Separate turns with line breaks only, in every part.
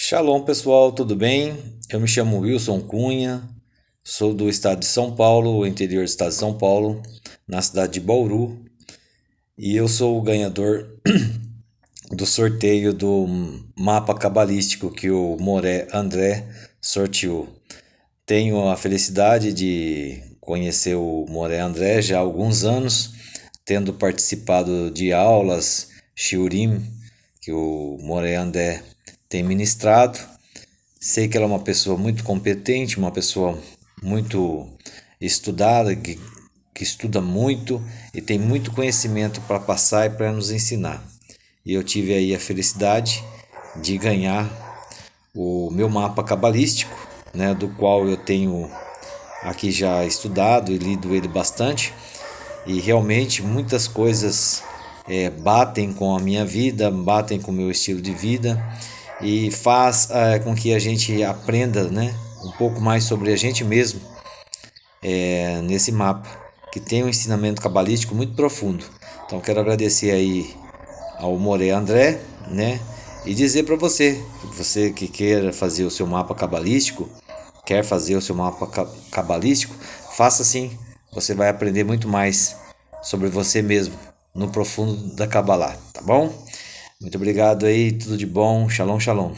Shalom pessoal, tudo bem? Eu me chamo Wilson Cunha, sou do estado de São Paulo, interior do estado de São Paulo, na cidade de Bauru, e eu sou o ganhador do sorteio do mapa cabalístico que o Moré André sorteou. Tenho a felicidade de conhecer o Moré André já há alguns anos, tendo participado de aulas Shiurim que o Moré André tem ministrado. Sei que ela é uma pessoa muito competente, uma pessoa muito estudada, que estuda muito e tem muito conhecimento para passar e para nos ensinar. E eu tive aí a felicidade de ganhar o meu mapa cabalístico, né, do qual eu tenho aqui já estudado e lido ele bastante. E realmente muitas coisas batem com a minha vida, batem com o meu estilo de vida e faz com que a gente aprenda, né, um pouco mais sobre a gente mesmo nesse mapa, que tem um ensinamento cabalístico muito profundo. Então quero agradecer aí ao Moré André, né, e dizer para você que queira fazer o seu mapa cabalístico, quer fazer o seu mapa cabalístico, faça assim, você vai aprender muito mais sobre você mesmo no profundo da Kabbalah, tá bom? Muito obrigado aí, tudo de bom, shalom, shalom.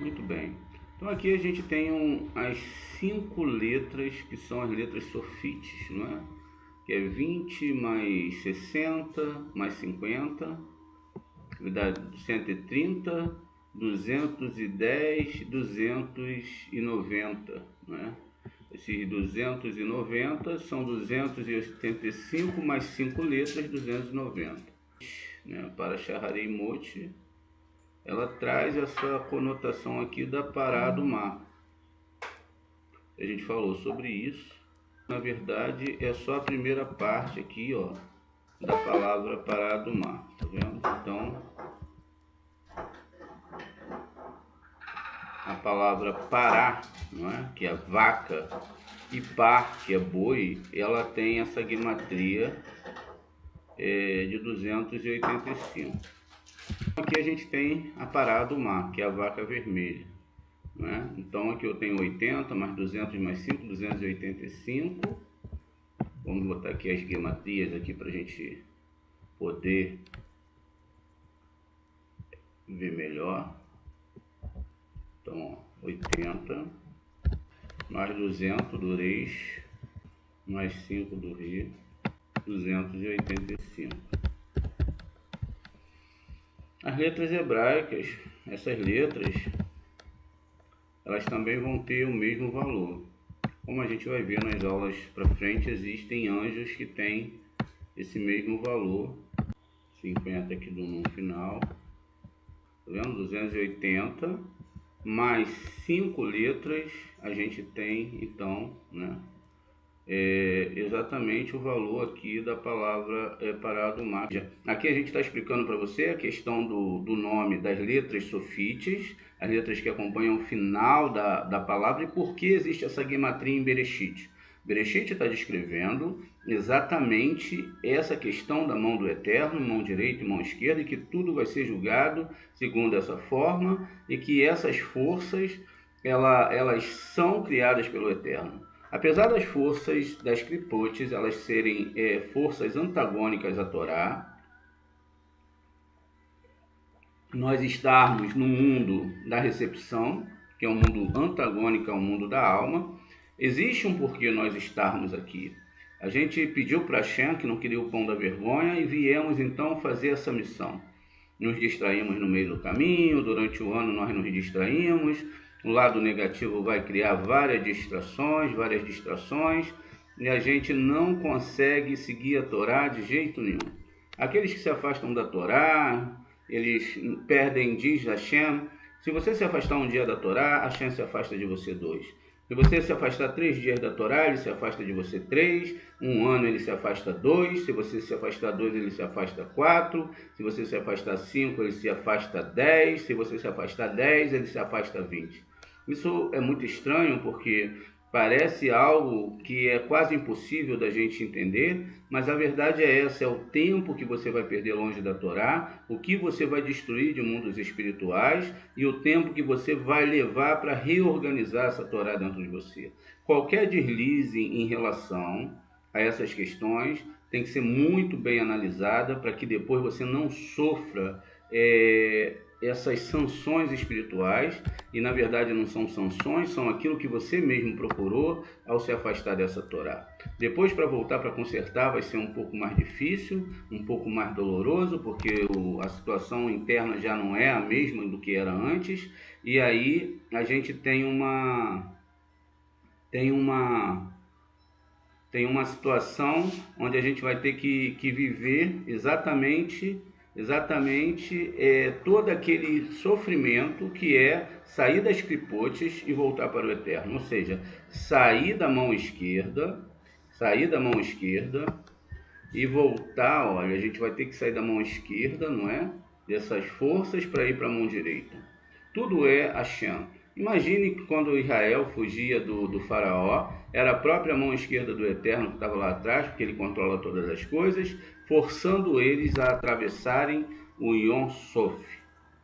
Muito bem. Então aqui a gente tem as 5 letras que são as letras sofites, não é? Que é 20 mais 60 mais 50, dá 130, 210, 290, né? Esses 290 são 285 mais 5 letras, 290. Né? Para Shaharei Mochi, ela traz essa conotação aqui da pará do mar. A gente falou sobre isso. Na verdade, é só a primeira parte aqui, ó, da palavra pará do mar, tá vendo? Então, a palavra pará, não é? Que é vaca, e par, que é boi, ela tem essa guimatria de 285. Aqui a gente tem a pará do mar, que é a vaca vermelha. Né? Então aqui eu tenho 80 mais 200 mais 5, 285. Vamos botar aqui as guimatrias aqui para a gente poder ver melhor. Então, ó, 80 mais 200 do Reis mais 5 do Ri, 285. As letras hebraicas, essas letras, elas também vão ter o mesmo valor. Como a gente vai ver nas aulas para frente, existem anjos que têm esse mesmo valor. 50 aqui no final, tá vendo? 280 mais 5 letras, a gente tem então, né, exatamente o valor aqui da palavra pará do mar. Aqui a gente está explicando para você a questão do nome das letras sofites, as letras que acompanham o final da palavra, e por que existe essa guimatria em Bereshit. Bereshit está descrevendo exatamente essa questão da mão do Eterno, mão direita e mão esquerda, e que tudo vai ser julgado segundo essa forma, e que essas forças elas são criadas pelo Eterno. Apesar das forças das clipotes elas serem forças antagônicas à Torá, nós estarmos no mundo da recepção, que é um mundo antagônico ao mundo da alma, existe um porquê nós estarmos aqui. A gente pediu para Hashem, que não queria o pão da vergonha, e viemos então fazer essa missão. Nos distraímos no meio do caminho, durante o ano nós nos distraímos, o lado negativo vai criar várias distrações, e a gente não consegue seguir a Torá de jeito nenhum. Aqueles que se afastam da Torá, eles perdem, diz Hashem, se você se afastar um dia da Torá, Hashem se afasta de você 2. Se você se afastar 3 dias da Torá, ele se afasta de você 3. Um ano ele se afasta 2. Se você se afastar 2, ele se afasta 4. Se você se afastar 5, ele se afasta 10. Se você se afastar 10, ele se afasta 20. Isso é muito estranho porque Parece algo que é quase impossível da gente entender, mas a verdade é essa: é o tempo que você vai perder longe da Torá, o que você vai destruir de mundos espirituais e o tempo que você vai levar para reorganizar essa Torá dentro de você. Qualquer deslize em relação a essas questões tem que ser muito bem analisada para que depois você não sofra essas sanções espirituais, e na verdade não são sanções, são aquilo que você mesmo procurou ao se afastar dessa Torá. Depois, para voltar para consertar, vai ser um pouco mais difícil, um pouco mais doloroso, porque a situação interna já não é a mesma do que era antes, e aí a gente tem uma tem uma situação onde a gente vai ter que viver exatamente todo aquele sofrimento que é sair das clipotes e voltar para o eterno, ou seja, sair da mão esquerda e voltar. Olha, a gente vai ter que sair da mão esquerda, não é? Dessas forças para ir para a mão direita. Tudo é Hashem. Imagine que quando Israel fugia do faraó, era a própria mão esquerda do Eterno que estava lá atrás, porque ele controla todas as coisas, forçando eles a atravessarem o Yom Suf,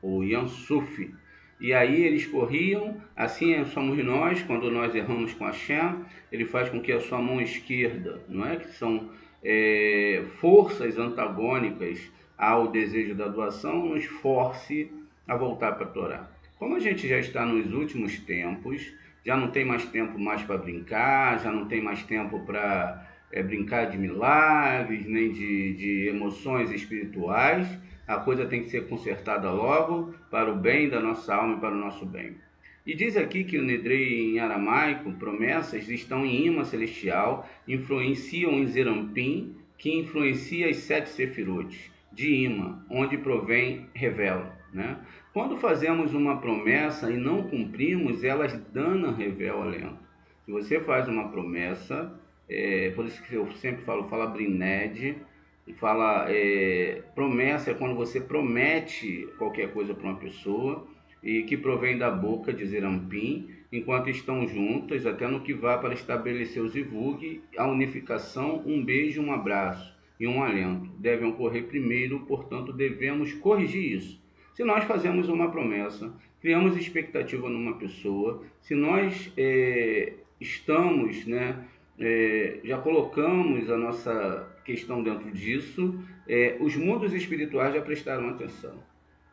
o Yam Suf. E aí eles corriam, assim somos nós, quando nós erramos com Hashem, ele faz com que a sua mão esquerda, não é, que são forças antagônicas ao desejo da doação, nos force a voltar para a Torá. Como a gente já está nos últimos tempos, já não tem mais tempo mais para brincar, já não tem mais tempo para brincar de milagres, nem de emoções espirituais, a coisa tem que ser consertada logo para o bem da nossa alma e para o nosso bem. E diz aqui que o Nedrei em aramaico, promessas, estão em imã celestial, influenciam em Zerampim, que influencia as 7 sefirot de imã, onde provém revela, né? Quando fazemos uma promessa e não cumprimos, elas danam revela alento. Se você faz uma promessa, por isso que eu sempre fala brined, promessa é quando você promete qualquer coisa para uma pessoa e que provém da boca de Zerampim, enquanto estão juntas, até no que vá para estabelecer o zivug, a unificação, um beijo, um abraço e um alento. Devem ocorrer primeiro, portanto, devemos corrigir isso. Se nós fazemos uma promessa, criamos expectativa numa pessoa, se nós estamos, né, já colocamos a nossa questão dentro disso, os mundos espirituais já prestaram atenção.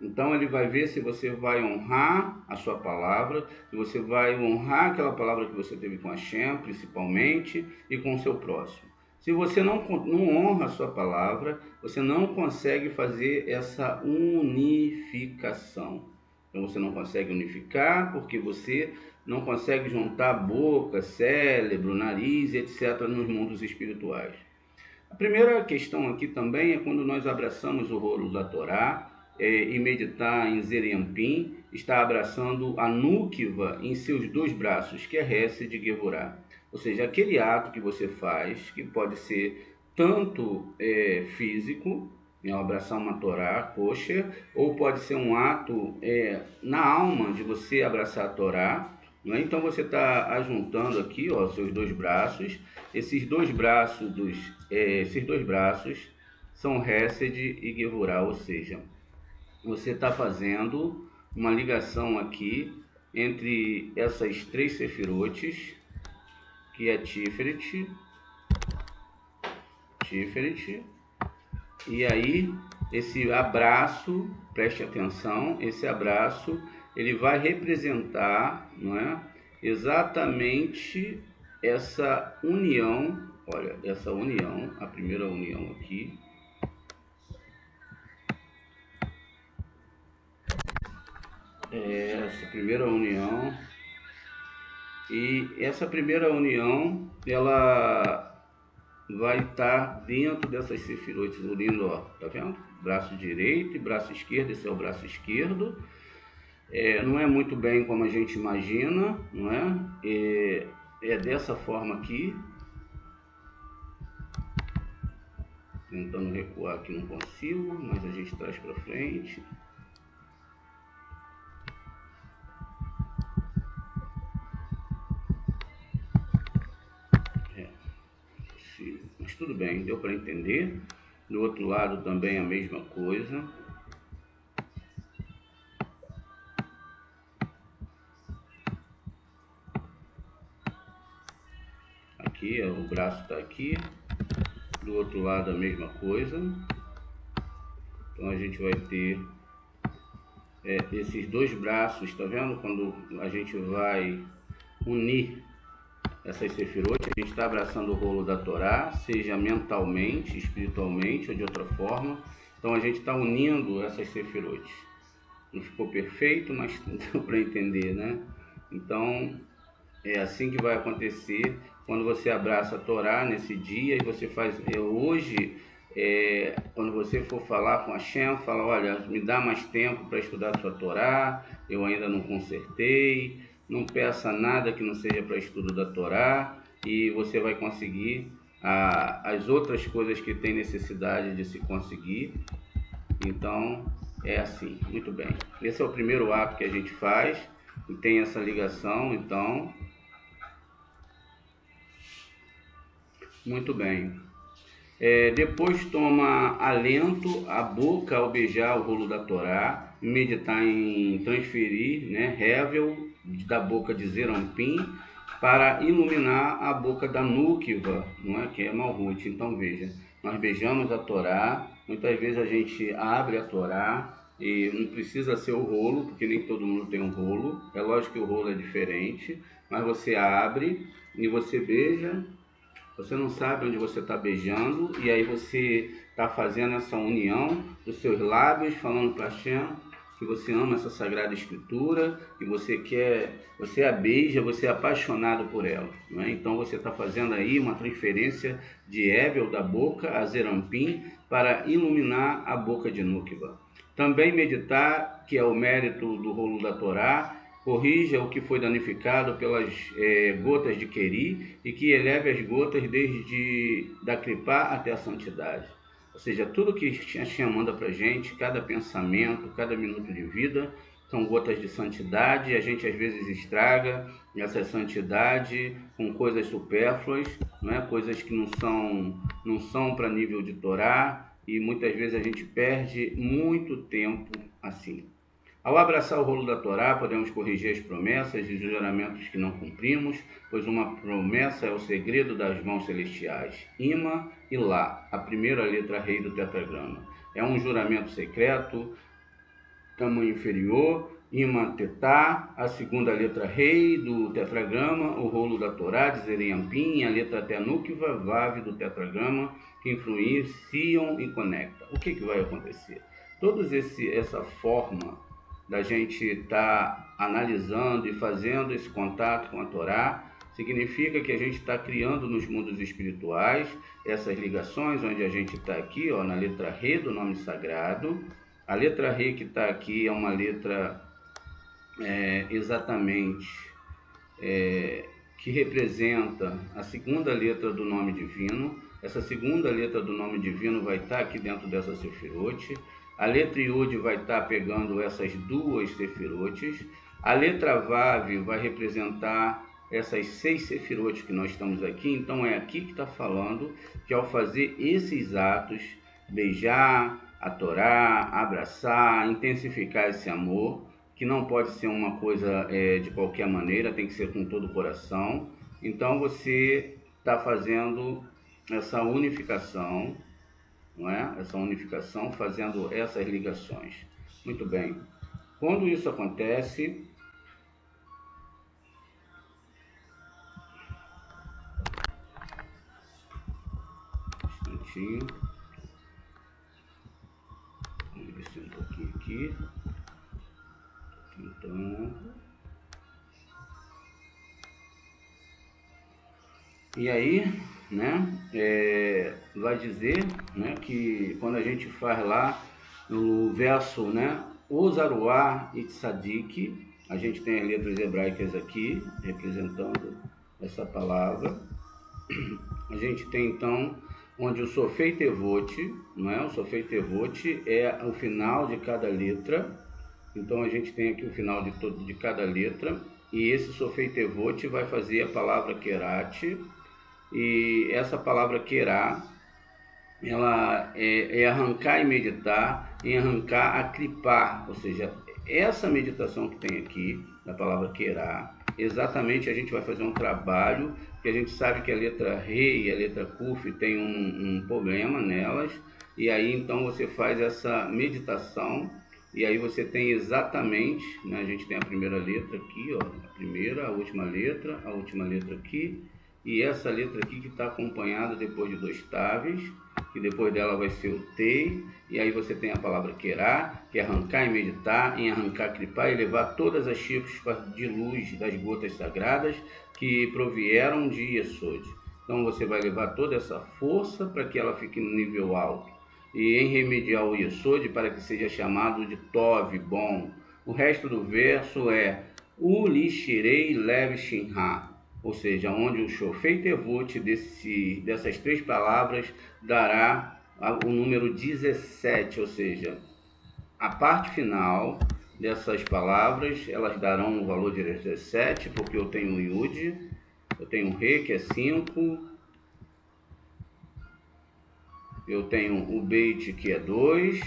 Então ele vai ver se você vai honrar a sua palavra, se você vai honrar aquela palavra que você teve com Hashem, principalmente, e com o seu próximo. Se você não honra a sua palavra, você não consegue fazer essa unificação. Então você não consegue unificar porque você não consegue juntar boca, cérebro, nariz, etc. nos mundos espirituais. A primeira questão aqui também é quando nós abraçamos o rolo da Torá e meditar em Zerampim, está abraçando a Nukva em seus 2 braços, que é Hesed e Gevurah. Ou seja, aquele ato que você faz, que pode ser tanto físico, abraçar uma Torá, kosher, ou pode ser um ato na alma de você abraçar a Torá. Né? Então você está ajuntando aqui seus 2 braços. Esses dois braços são Hesed e Gevurah, ou seja, você está fazendo uma ligação aqui entre essas 3 sefirotes, que é Tiferet, e aí esse abraço, preste atenção, esse abraço ele vai representar, não é, exatamente essa união. Olha, essa união, a primeira união aqui, essa primeira união, e essa primeira união ela vai estar dentro dessas sefirotes unindo, ó, tá vendo? Braço direito e braço esquerdo, esse é o braço esquerdo. Não é muito bem como a gente imagina, não é? É dessa forma aqui. Tentando recuar aqui, não consigo, mas a gente traz para frente. Mas tudo bem, deu para entender. Do outro lado também a mesma coisa. Aqui, o braço está aqui. Do outro lado a mesma coisa. Então a gente vai ter esses dois braços, tá vendo? Quando a gente vai unir essas sefirot, a gente está abraçando o rolo da Torá, seja mentalmente, espiritualmente ou de outra forma. Então a gente está unindo essas sefirot. Não ficou perfeito, mas deu para entender, né? Então é assim que vai acontecer quando você abraça a Torá nesse dia e você faz hoje. Quando você for falar com Hashem, fala: olha, me dá mais tempo para estudar a sua Torá, eu ainda não consertei. Não peça nada que não seja para estudo da Torá, e você vai conseguir as outras coisas que tem necessidade de se conseguir. Então é assim. Muito bem, esse é o primeiro ato que a gente faz e tem essa ligação. Então, muito bem. Depois toma alento a boca ao beijar o rolo da Torá, meditar em transferir, né, Hevel da boca de Zerampim para iluminar a boca da Núquiva, não é, que é Malhut. Então veja, nós beijamos a Torá, muitas vezes a gente abre a Torá e não precisa ser o rolo, porque nem todo mundo tem um rolo. É lógico que o rolo é diferente, mas você abre e você beija. Você não sabe onde você está beijando, e aí você está fazendo essa união dos seus lábios, falando para Hashem que você ama essa Sagrada Escritura, que você quer, você a beija, você é apaixonado por ela. Não é? Então você está fazendo aí uma transferência de Hevel da boca a Zerampim para iluminar a boca de Núquiba. Também meditar, que é o mérito do rolo da Torá, corrija o que foi danificado pelas gotas de Queri e que eleve as gotas desde da Kripá até a santidade. Ou seja, tudo que Hashem manda para a gente, cada pensamento, cada minuto de vida, são gotas de santidade. A gente às vezes estraga essa santidade com coisas supérfluas, né? Coisas que não são para nível de Torá, e muitas vezes a gente perde muito tempo assim. Ao abraçar o rolo da Torá, podemos corrigir as promessas e os juramentos que não cumprimos, pois uma promessa é o segredo das mãos celestiais. Ima e Lá, a primeira letra rei do tetragrama. É um juramento secreto, tamanho inferior. Ima Tetá, a segunda letra rei do tetragrama, o rolo da Torá, de Zerampim, a letra Tenúquiva, Vav do tetragrama, que influenciam e conectam. O que vai acontecer? Essa forma da gente estar analisando e fazendo esse contato com a Torá, significa que a gente está criando nos mundos espirituais essas ligações, onde a gente está aqui, ó, na letra Re do nome sagrado. A letra Re que está aqui é uma letra exatamente que representa a segunda letra do nome divino. Essa segunda letra do nome divino vai estar aqui dentro dessa Sefirot. A letra Yud vai estar pegando essas duas Sefirotes. A letra Vav vai representar essas 6 Sefirot que nós estamos aqui. Então é aqui que está falando que ao fazer esses atos, beijar a Torá, abraçar, intensificar esse amor, que não pode ser uma coisa de qualquer maneira, tem que ser com todo o coração. Então você está fazendo essa unificação, não é? Essa unificação, fazendo essas ligações. Muito bem. Quando isso acontece, um instantinho, vamos descer um pouquinho aqui. Então, e aí, né, vai dizer, né, que quando a gente faz lá no verso, né, Ozaruá e Tzadik, a gente tem as letras hebraicas aqui representando essa palavra. A gente tem então onde o Sofei Tevot, não é? O Sofei Tevot é o final de cada letra. Então a gente tem aqui o final de cada letra, e esse Sofei Tevot vai fazer a palavra Kerat, E essa palavra querá, ela é arrancar e meditar, em arrancar, acripar, ou seja, essa meditação que tem aqui, da palavra querá, exatamente a gente vai fazer um trabalho, que a gente sabe que a letra Re e a letra Kuf tem um problema nelas, e aí então você faz essa meditação, e aí você tem exatamente, né, a gente tem a primeira letra aqui, ó, a primeira, a última letra aqui, e essa letra aqui que está acompanhada depois de dois taves, que depois dela vai ser o Tei, e aí você tem a palavra Querá, que é arrancar e meditar, em arrancar, clipar e levar todas as chispas de luz das gotas sagradas que provieram de Yesod. Então você vai levar toda essa força para que ela fique no nível alto, e em remediar o Yesod para que seja chamado de Tov, bom. O resto do verso é Ulishirei Lev Shinha, ou seja, onde o Shofei Tevot dessas três palavras dará o número 17, ou seja, a parte final dessas palavras, elas darão o valor de 17, porque eu tenho o Yud, eu tenho o Re, que é 5, eu tenho o Beit, que é 2,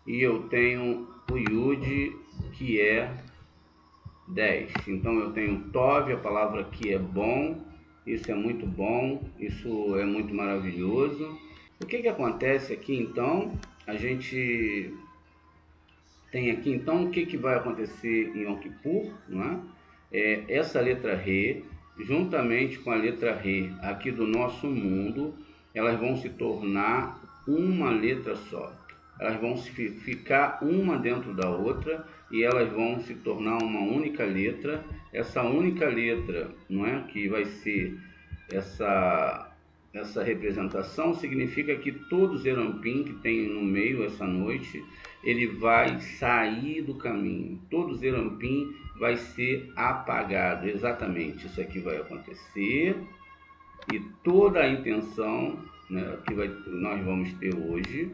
e eu tenho o Yud, que é 10. Então eu tenho Tov, a palavra que é bom, isso é muito bom, isso é muito maravilhoso. O que acontece aqui então? A gente tem aqui então o que vai acontecer em Yom Kippur, não é? Essa letra Re, juntamente com a letra Re aqui do nosso mundo, elas vão se tornar uma letra só. Elas vão ficar uma dentro da outra e elas vão se tornar uma única letra. Essa única letra, não é, que vai ser essa representação, significa que todo Zerampim que tem no meio essa noite, ele vai sair do caminho. Todo Zerampim vai ser apagado. Exatamente isso aqui vai acontecer. E toda a intenção, né, que nós vamos ter hoje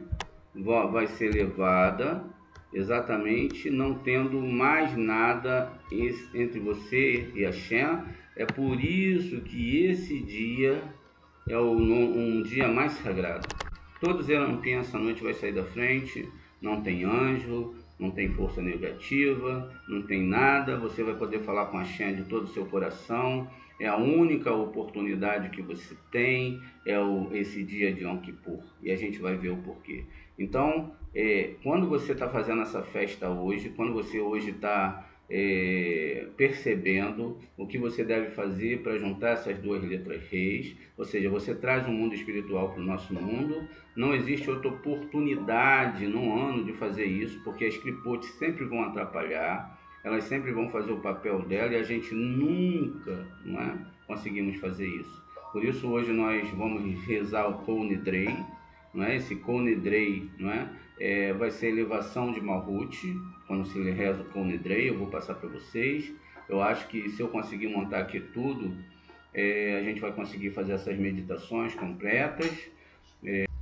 vai ser levada exatamente não tendo mais nada entre você e Hashem. É por isso que esse dia é um dia mais sagrado. Todos Zerampim essa noite vai sair da frente, não tem anjo, não tem força negativa, não tem nada, você vai poder falar com a Hashem de todo o seu coração, é a única oportunidade que você tem, esse dia de Yom Kippur, e a gente vai ver o porquê. Então, quando você está fazendo essa festa hoje, quando você hoje está percebendo o que você deve fazer para juntar essas duas letras reis, ou seja, você traz um mundo espiritual para o nosso mundo. Não existe outra oportunidade no ano de fazer isso, porque as clipotes sempre vão atrapalhar, elas sempre vão fazer o papel dela e a gente nunca, não é, conseguimos fazer isso. Por isso hoje nós vamos rezar o Kol Nidrei, não é? Esse Kol Nidrei, não é? Vai ser elevação de Malhut, quando se reza o Kol Nidrei, eu vou passar para vocês. Eu acho que se eu conseguir montar aqui tudo, a gente vai conseguir fazer essas meditações completas.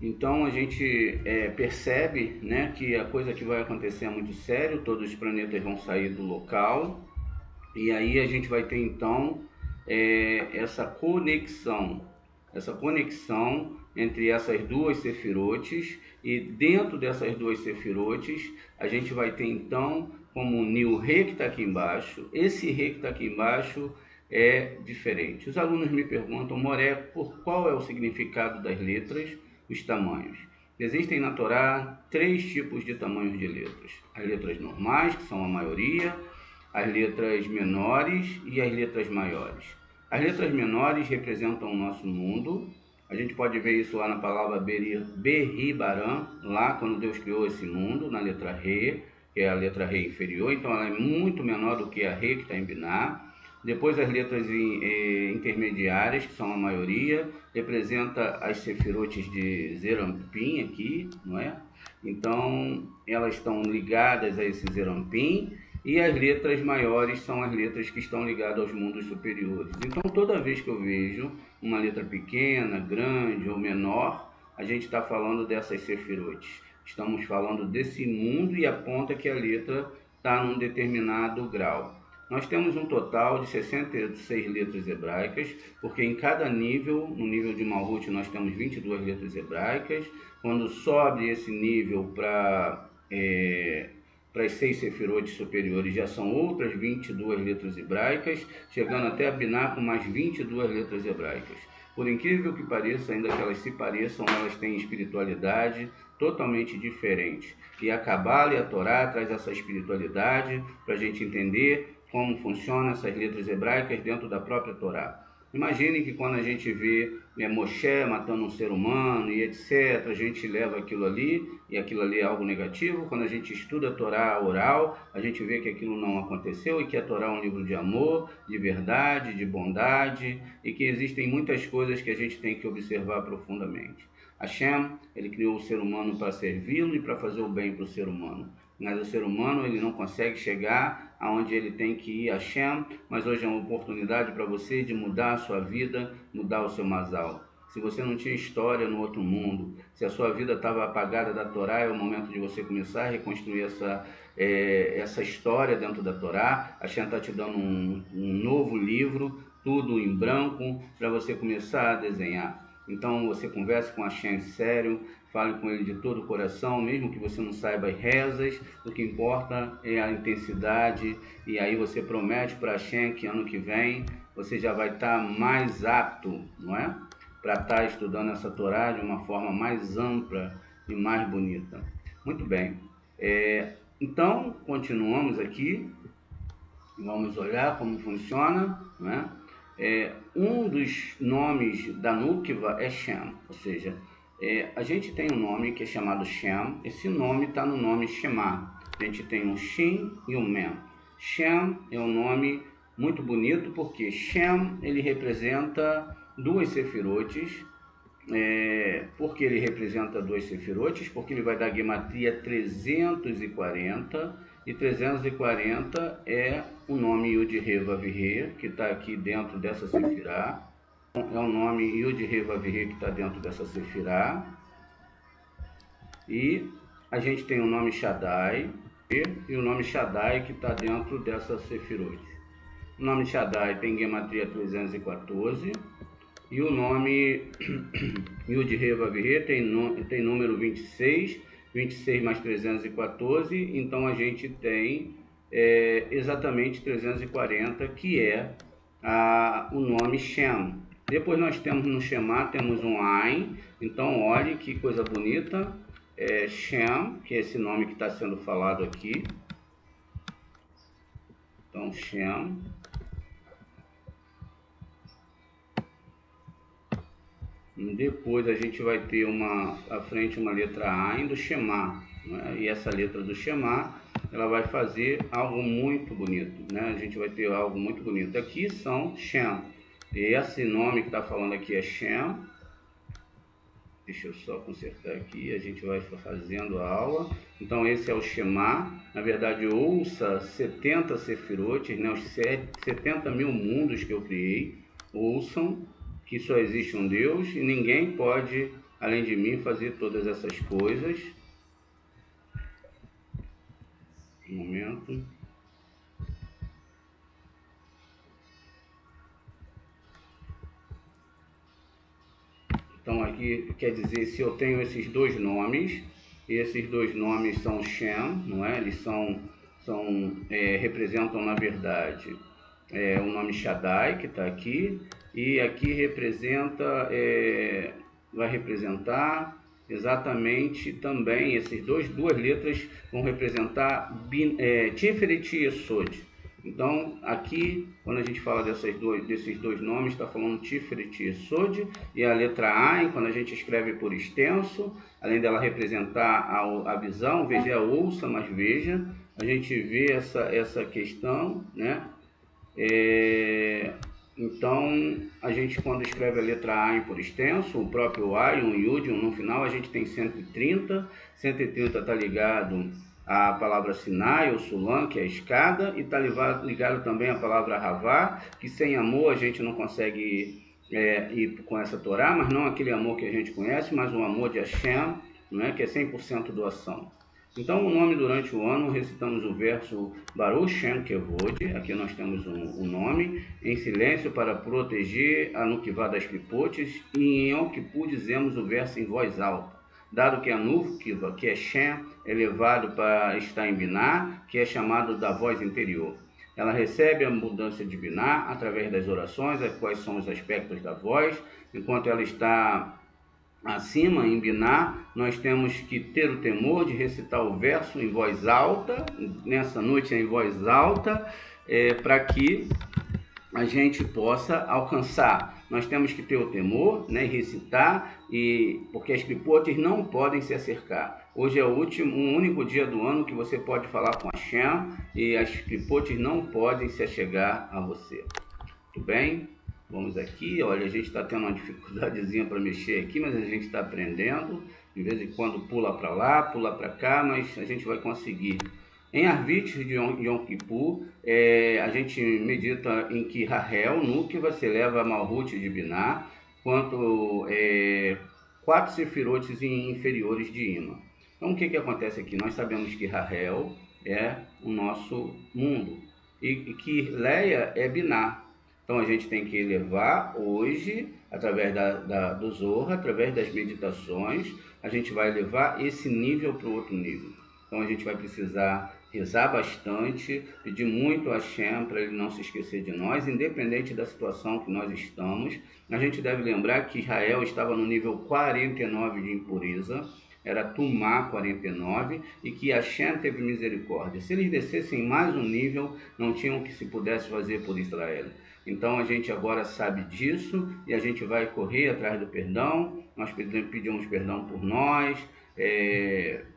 Então a gente percebe, né, que a coisa que vai acontecer é muito sério, todos os planetas vão sair do local, e aí a gente vai ter então essa conexão entre essas duas sefirotes, e dentro dessas duas sefirotes a gente vai ter então como o Re que está aqui embaixo. Esse Re que está aqui embaixo é diferente. Os alunos me perguntam, Moré, por qual é o significado das letras, os tamanhos? Existem na Torá 3 tipos de tamanhos de letras: as letras normais, que são a maioria, as letras menores e as letras maiores. As letras menores representam o nosso mundo. A gente pode ver isso lá na palavra Berribaram, lá quando Deus criou esse mundo, na letra Re, que é a letra Re inferior, então ela é muito menor do que a Re que está em Biná. Depois as letras intermediárias, que são a maioria, representa as sefirotes de Zerampim aqui, não é? Então elas estão ligadas a esse Zerampim, e as letras maiores são as letras que estão ligadas aos mundos superiores. Então toda vez que eu vejo uma letra pequena, grande ou menor, a gente está falando dessas sefirotes. Estamos falando desse mundo e aponta que a letra está num determinado grau. Nós temos um total de 66 letras hebraicas, porque em cada nível, no nível de Malhut, nós temos 22 letras hebraicas. Quando sobe esse nível para as 6 sefirot superiores, já são outras 22 letras hebraicas, chegando até a Biná com mais 22 letras hebraicas. Por incrível que pareça, ainda que elas se pareçam, elas têm espiritualidade totalmente diferente. E a Cabala e a Torá traz essa espiritualidade para a gente entender como funcionam essas letras hebraicas dentro da própria Torá. Imagine que quando a gente vê Moshe matando um ser humano e etc., a gente leva aquilo ali, e aquilo ali é algo negativo. Quando a gente estuda a Torá oral, a gente vê que aquilo não aconteceu e que a Torá é um livro de amor, de verdade, de bondade, e que existem muitas coisas que a gente tem que observar profundamente. Hashem, ele criou o ser humano para servi-lo e para fazer o bem para o ser humano. Mas o ser humano, ele não consegue chegar aonde ele tem que ir, Hashem, mas hoje é uma oportunidade para você de mudar a sua vida, mudar o seu masal. Se você não tinha história no outro mundo, se a sua vida estava apagada da Torá, é o momento de você começar a reconstruir essa história dentro da Torá. Hashem está te dando um novo livro, tudo em branco, para você começar a desenhar. Então você converse com Hashem sério, fale com ele de todo o coração, mesmo que você não saiba as rezas, o que importa é a intensidade, e aí você promete para Hashem que ano que vem você já vai estar mais apto, não é? Para estar estudando essa Torá de uma forma mais ampla e mais bonita. Muito bem, então continuamos aqui, vamos olhar como funciona, não é? Um dos nomes da Nukva é Shem, ou seja, a gente tem um nome que é chamado Shem, esse nome está no nome Shema. A gente tem um Shin e um Mem. Shem é um nome muito bonito porque Shem ele representa duas sefirotes. Por que ele representa duas sefirotes? Porque ele vai dar gematria 340, e 340 é o nome Yud-He-Vav-He, que está aqui dentro dessa sefirá. É o nome Yud-He-Vav-He que está dentro dessa sefirá. E a gente tem o nome Shaddai e o nome Shaddai que está dentro dessa sefirot. O nome Shaddai tem gematria 314. E o nome Yud-He-Vav-He tem número 26, 26 mais 314, então a gente tem exatamente 340, que é o nome Shem. Depois nós temos no Shema, temos um Ain, então olhe que coisa bonita, Shem, que é esse nome que está sendo falado aqui. Então Shem. Depois a gente vai ter à frente uma letra Ain do Shema, né? E essa letra do Shema, ela vai fazer algo muito bonito, né? A gente vai ter algo muito bonito. Aqui são Shem, e esse nome que está falando aqui é Shem. Deixa eu só consertar aqui, a gente vai fazendo a aula. Então esse é o Shema. Na verdade, ouça 70 sefirotes, né? Os 70 mil mundos que eu criei. Ouçam que só existe um Deus e ninguém pode, além de mim, fazer todas essas coisas. Um momento. Então aqui quer dizer, se eu tenho esses dois nomes, e esses dois nomes são Shem, não é? Eles representam, na verdade, o nome Shaddai, que está aqui, e aqui vai representar exatamente também, duas letras vão representar Tiferet e Yesod. Então, aqui, quando a gente fala desses dois nomes, está falando Tiferet e Yesod, e a letra Ain, quando a gente escreve por extenso, além dela representar a visão, veja, ouça, mas veja, a gente vê essa questão, né? Então, a gente quando escreve a letra Ain por extenso, o próprio Ain, um Yud, no final a gente tem 130, 130 está ligado à palavra Sinai, ou Sulam, que é a escada, e está ligado também à palavra Havá, que sem amor a gente não consegue ir com essa Torá, mas não aquele amor que a gente conhece, mas o amor de Hashem, não é? Que é 100% doação. Então, o nome durante o ano, recitamos o verso Baruch Shem Kevod, aqui nós temos o nome, em silêncio para proteger a Nukivá das Clipotes, e em Yom Kippur dizemos o verso em voz alta, dado que a Nukivá, que é Shem, é levado para estar em Biná, que é chamado da voz interior. Ela recebe a mudança de Biná através das orações, quais são os aspectos da voz, enquanto ela está acima, em Biná, nós temos que ter o temor de recitar o verso em voz alta, nessa noite em voz alta, para que a gente possa alcançar. Nós temos que ter o temor, né, e recitar, porque as clipotes não podem se acercar. Hoje é o único dia do ano que você pode falar com a Hashem e as clipotes não podem se achegar a você. Tudo bem? Vamos aqui, olha, a gente está tendo uma dificuldadezinha para mexer aqui, mas a gente está aprendendo. De vez em quando pula para lá, pula para cá, mas a gente vai conseguir. Em Arvit de Yom Kippur, a gente medita em que Rahel, Nukva, se eleva a Malhut de Biná, quanto 4 sefirotes inferiores de Ima. Então o que acontece aqui? Nós sabemos que Rahel é o nosso mundo e que Leia é Biná. Então a gente tem que elevar hoje, através do Zohar, através das meditações, a gente vai levar esse nível para o outro nível. Então a gente vai precisar rezar bastante, pedir muito a Hashem para ele não se esquecer de nós, independente da situação que nós estamos. A gente deve lembrar que Israel estava no nível 49 de impureza, era Tumá 49, e que Hashem teve misericórdia. Se eles descessem mais um nível, não tinham o que se pudesse fazer por Israel. Então a gente agora sabe disso e a gente vai correr atrás do perdão. Nós pedimos perdão por nós,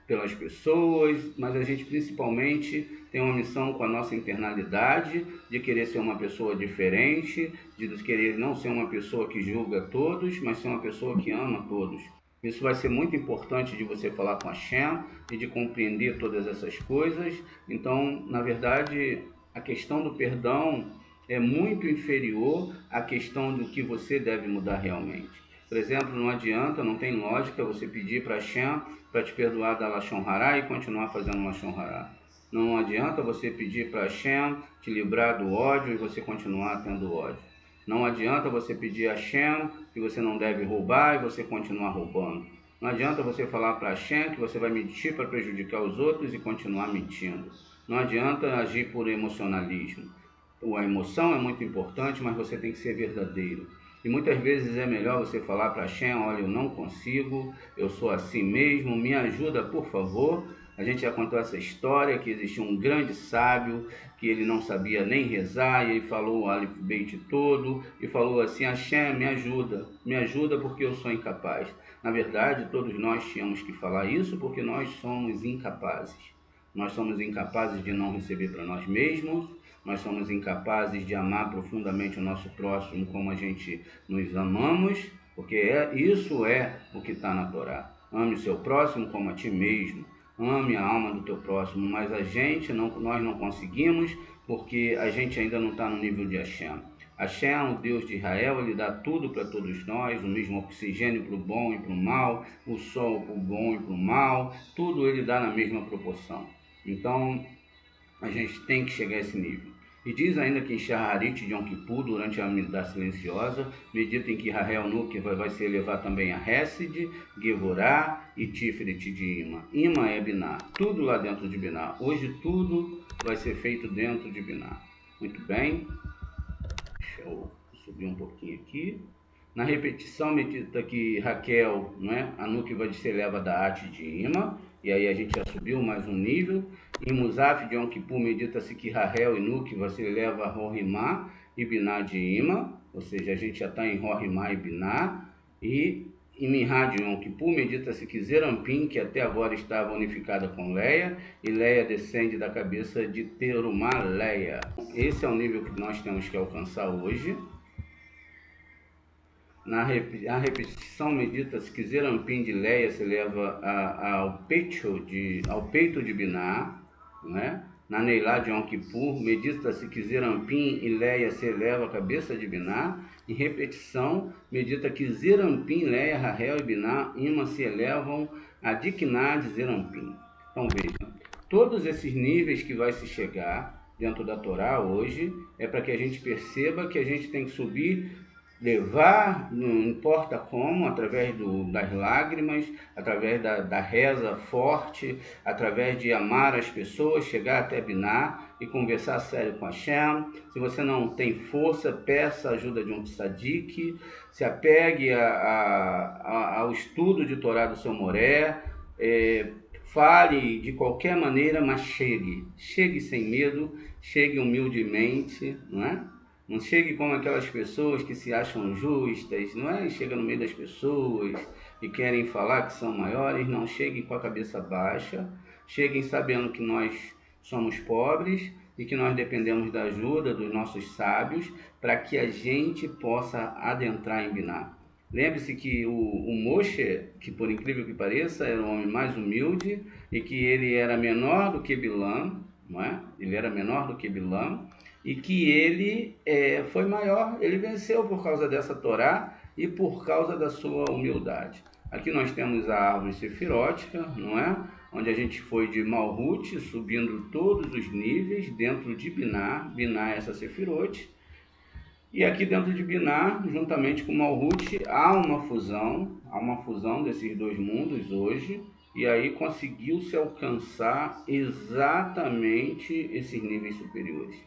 pelas pessoas, mas a gente principalmente tem uma missão com a nossa internalidade de querer ser uma pessoa diferente, de querer não ser uma pessoa que julga todos, mas ser uma pessoa que ama todos. Isso vai ser muito importante de você falar com a Hashem e de compreender todas essas coisas. Então, na verdade, a questão do perdão é muito inferior à questão do que você deve mudar realmente. Por exemplo, não adianta, não tem lógica você pedir para Hashem para te perdoar da Lashon Hará e continuar fazendo Lashon Hará. Não adianta você pedir para Hashem te livrar do ódio e você continuar tendo ódio. Não adianta você pedir a Hashem que você não deve roubar e você continuar roubando. Não adianta você falar para Hashem que você vai mentir para prejudicar os outros e continuar mentindo. Não adianta agir por emocionalismo. A emoção é muito importante, mas você tem que ser verdadeiro. E muitas vezes é melhor você falar para Hashem, olha, eu não consigo, eu sou assim mesmo, me ajuda por favor. A gente já contou essa história que existia um grande sábio que ele não sabia nem rezar e ele falou o Alif Beit todo e falou assim, Hashem, me ajuda porque eu sou incapaz. Na verdade, todos nós tínhamos que falar isso porque nós somos incapazes. Nós somos incapazes de não receber para nós mesmos, nós somos incapazes de amar profundamente o nosso próximo como a gente nos amamos, porque isso é o que está na Torá. Ame o seu próximo como a ti mesmo. Ame a alma do teu próximo, mas nós não conseguimos porque a gente ainda não está no nível de Hashem. Hashem, o Deus de Israel, ele dá tudo para todos nós, o mesmo oxigênio para o bom e para o mal, o sol para o bom e para o mal, tudo ele dá na mesma proporção. Então, a gente tem que chegar a esse nível. E diz ainda que em Shaharit de Yom Kippur, durante a Amidah silenciosa, medita em que Rahel Nukva vai se elevar também a Hesed, Gevorá e Tiferet de Ima. Ima é Biná, tudo lá dentro de Biná. Hoje tudo vai ser feito dentro de Biná. Muito bem. Deixa eu subir um pouquinho aqui. Na repetição, medita que Raquel, a Nukva se eleva da arte de Ima, e aí a gente já subiu mais um nível. Em Musaf de Yom Kippur, medita-se que Rahel e Nukva se eleva a Rorimá e Biná de Ima, ou seja, a gente já está em Rorimá e Biná. E em Minhá de Yom Kippur, medita-se que Zerampim, que até agora estava unificada com Leia, e Leia descende da cabeça de Terumá Leia. Esse é o nível que nós temos que alcançar hoje. Na repetição, medita-se que Zerampim de Leia se leva ao peito de Biná, Na Neilá de Yom Kippur, medita-se que Zerampim e Leia se eleva à cabeça de Biná. Em repetição, medita que Zerampim, Leia, Rahel e Biná, Ima se elevam a Dikná de Zerampim. Então veja, todos esses níveis que vai se chegar dentro da Torá hoje é para que a gente perceba que a gente tem que subir, levar, não importa como, através das lágrimas, através da reza forte, através de amar as pessoas, chegar até Biná e conversar sério com Hashem. Se você não tem força, peça a ajuda de um tzadik, se apegue ao estudo de Torá do seu Moré, fale de qualquer maneira, mas chegue sem medo, chegue humildemente, não é? Não chegue como aquelas pessoas que se acham justas, não é? Chega no meio das pessoas e querem falar que são maiores. Não, cheguem com a cabeça baixa, cheguem sabendo que nós somos pobres e que nós dependemos da ajuda dos nossos sábios para que a gente possa adentrar em Biná. Lembre-se que o Moshe, que por incrível que pareça, era o homem mais humilde e que ele era menor do que Bilam, não é? Ele era menor do que Bilam, e que ele foi maior, ele venceu por causa dessa Torá e por causa da sua humildade. Aqui nós temos a árvore sefirótica, não é? Onde a gente foi de Malhut, subindo todos os níveis dentro de Biná. Biná é essa sefirote. E aqui dentro de Biná, juntamente com Malhut, há uma fusão desses dois mundos hoje, e aí conseguiu-se alcançar exatamente esses níveis superiores.